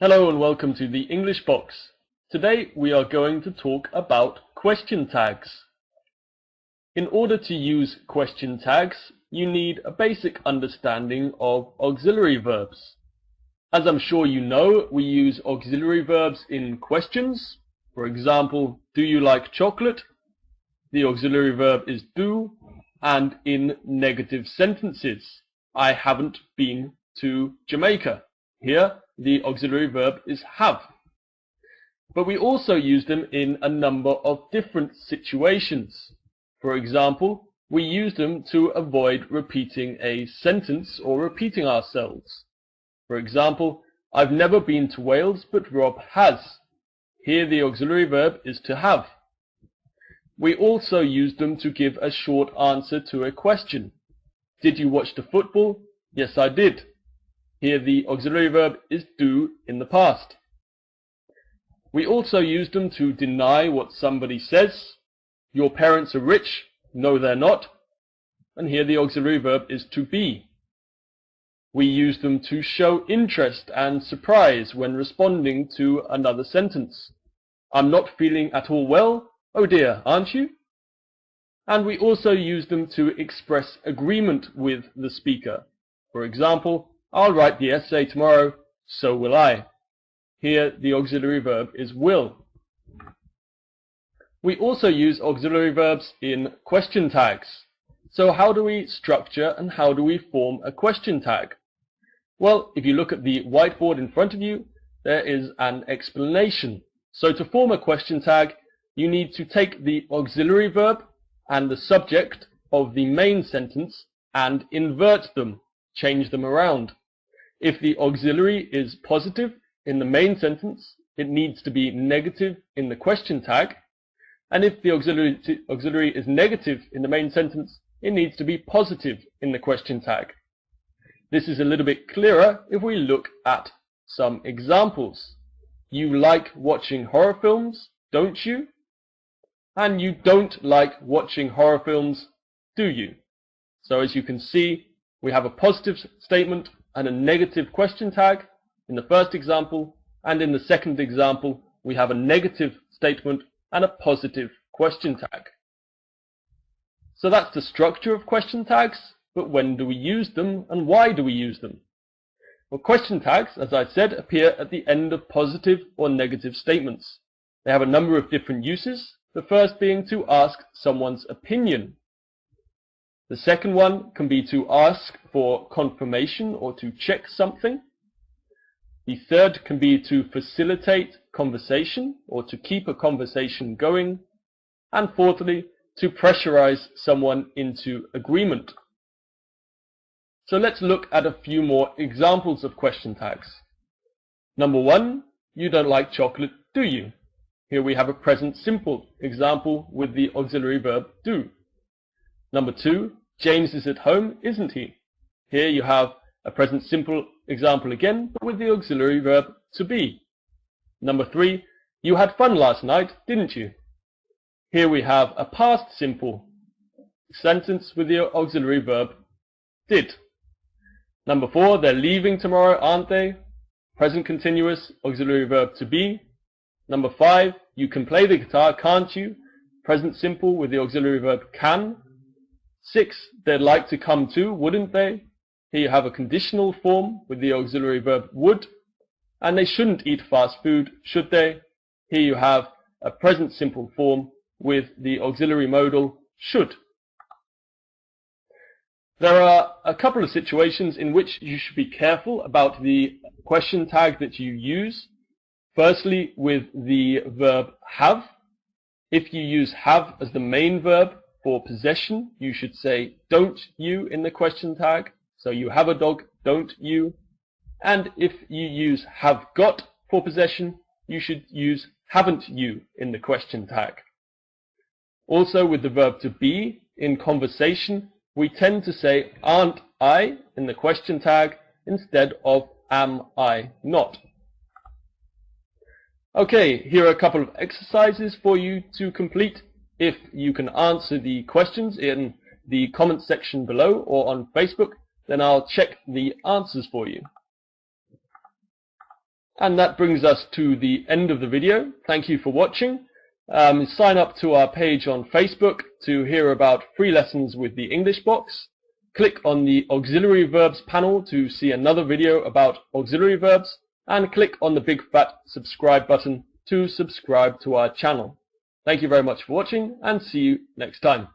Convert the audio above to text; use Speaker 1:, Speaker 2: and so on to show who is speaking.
Speaker 1: Hello and welcome to the English Box. Today we are going to talk about question tags. In order to use question tags, you need a basic understanding of auxiliary verbs. As I'm sure you know, we use auxiliary verbs in questions. For example, do you like chocolate? The auxiliary verb is do, and in negative sentences, I haven't been to Jamaica. Here, the auxiliary verb is have. But we also use them in a number of different situations. For example, we use them to avoid repeating a sentence or repeating ourselves. For example, I've never been to Wales, but Rob has. Here the auxiliary verb is to have. We also use them to give a short answer to a question. Did you watch the football? Yes, I did. Here the auxiliary verb is do in the past. We also use them to deny what somebody says. Your parents are rich. No, they're not. And here the auxiliary verb is to be. We use them to show interest and surprise when responding to another sentence. I'm not feeling at all well. Oh dear, aren't you? And we also use them to express agreement with the speaker. For example, I'll write the essay tomorrow, so will I. Here the auxiliary verb is will. We also use auxiliary verbs in question tags. So how do we structure and how do we form a question tag? Well, if you look at the whiteboard in front of you, there is an explanation. So to form a question tag, you need to take the auxiliary verb and the subject of the main sentence and invert them, change them around. If the auxiliary is positive in the main sentence, it needs to be negative in the question tag. And if the auxiliary is negative in the main sentence, it needs to be positive in the question tag. This is a little bit clearer if we look at some examples. You like watching horror films, don't you? And you don't like watching horror films, do you? So as you can see, we have a positive statement and a negative question tag in the first example, and in the second example we have a negative statement and a positive question tag. So that's the structure of question tags, but when do we use them and why do we use them? Well, question tags, as I said, appear at the end of positive or negative statements. They have a number of different uses, the first being to ask someone's opinion. The second one can be to ask for confirmation or to check something. The third can be to facilitate conversation or to keep a conversation going. And fourthly, to pressurize someone into agreement. So let's look at a few more examples of question tags. Number one, you don't like chocolate, do you? Here we have a present simple example with the auxiliary verb do. Number two, James is at home, isn't he? Here you have a present simple example again, but with the auxiliary verb to be. Number three, you had fun last night, didn't you? Here we have a past simple sentence with the auxiliary verb did. Number four, they're leaving tomorrow, aren't they? Present continuous, auxiliary verb to be. Number five, you can play the guitar, can't you? Present simple with the auxiliary verb can. 6, they'd like to come too, wouldn't they? Here you have a conditional form with the auxiliary verb would. And they shouldn't eat fast food, should they? Here you have a present simple form with the auxiliary modal should. There are a couple of situations in which you should be careful about the question tag that you use. Firstly, with the verb have. If you use have as the main verb for possession, you should say don't you in the question tag. So you have a dog, don't you? And if you use have got for possession, you should use haven't you in the question tag. Also with the verb to be, in conversation, we tend to say aren't I in the question tag instead of am I not. Okay, here are a couple of exercises for you to complete. If you can answer the questions in the comment section below or on Facebook, then I'll check the answers for you. And that brings us to the end of the video. Thank you for watching. Sign up to our page on Facebook to hear about free lessons with the English Box. Click on the auxiliary verbs panel to see another video about auxiliary verbs, and click on the big fat subscribe button to subscribe to our channel. Thank you very much for watching, and see you next time.